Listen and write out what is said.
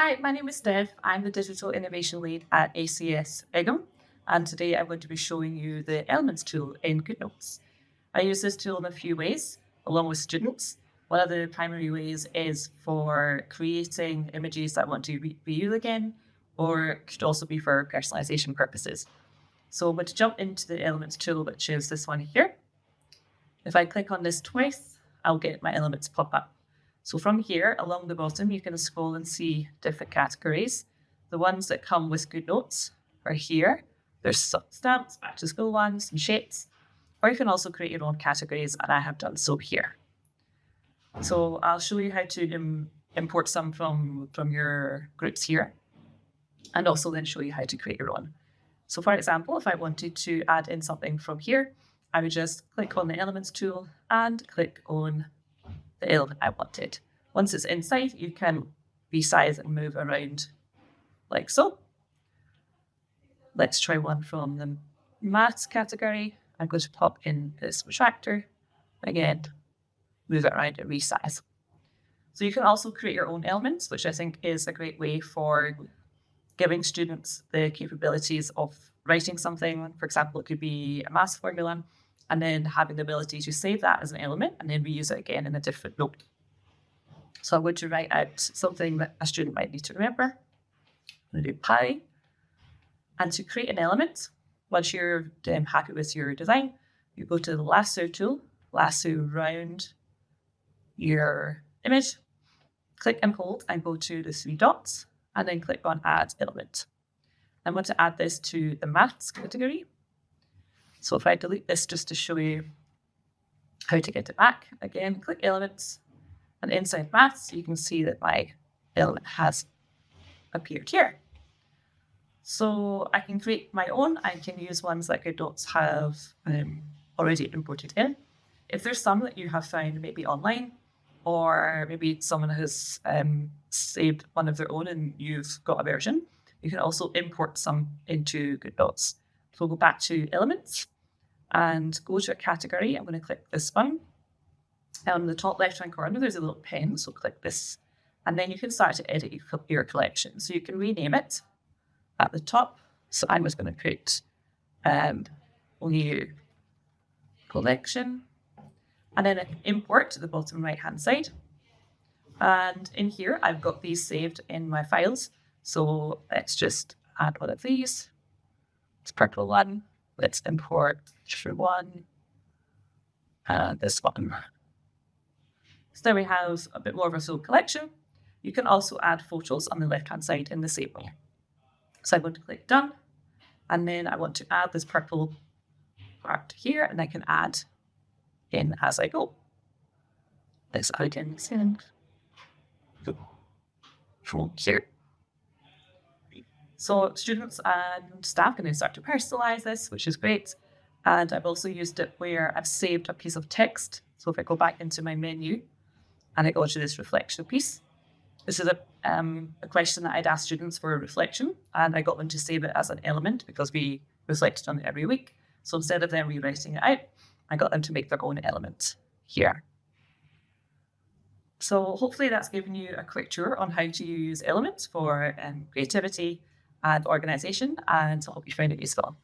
Hi, my name is Dev. I'm the Digital Innovation Lead at ACS Egham, and today I'm going to be showing you the Elements tool in GoodNotes. I use this tool in a few ways, along with students. One of the primary ways is for creating images that I want to reuse again, or could also be for personalization purposes. So I'm going to jump into the Elements tool, which is this one here. If I click on this twice, I'll get my elements pop up. So from here, along the bottom, you can scroll and see different categories. The ones that come with GoodNotes are here. There's stamps, back to school ones, and shapes. Or you can also create your own categories, and I have done so here. So I'll show you how to import some from your groups here, and also then show you how to create your own. So for example, if I wanted to add in something from here, I would just click on the Elements tool and click on the element I wanted. Once it's inside, you can resize and move around like so. Let's try one from the maths category. I'm going to pop in this retractor. Again, move it around and resize. So you can also create your own elements, which I think is a great way for giving students the capabilities of writing something. For example, it could be a maths formula, and then having the ability to save that as an element and then reuse it again in a different note. So I'm going to write out something that a student might need to remember. I'm going to do pi. And to create an element, once you're happy with your design, you go to the lasso tool, lasso around your image, click and hold and go to the three dots, and then click on add element. I'm going to add this to the maths category. So if I delete this just to show you how to get it back, again, click elements, and inside maths, you can see that my element has appeared here. So I can create my own. I can use ones that GoodNotes have already imported in. If there's some that you have found maybe online, or maybe someone has saved one of their own and you've got a version, you can also import some into GoodNotes. So we'll go back to elements and go to a category. I'm going to click this one. On the top left-hand corner, there's a little pen, so click this. And then you can start to edit your collection. So you can rename it at the top. So I'm just going to create a new collection. And then I can import to the bottom right-hand side. And in here, I've got these saved in my files. So let's just add one of these. It's purple one. Let's import different one. And this one. So there we have a bit more of a full collection. You can also add photos on the left-hand side in the same way. So I'm going to click done. And then I want to add this purple part here, and I can add in as I go. This I can send from here. So students and staff can then start to personalize this, which is great. And I've also used it where I've saved a piece of text. So if I go back into my menu and I go to this reflection piece, this is a question that I'd asked students for a reflection, and I got them to save it as an element because we reflected on it every week. So instead of them rewriting it out, I got them to make their own element here. So hopefully that's given you a quick tour on how to use elements for creativity and organization, and I hope you found it useful.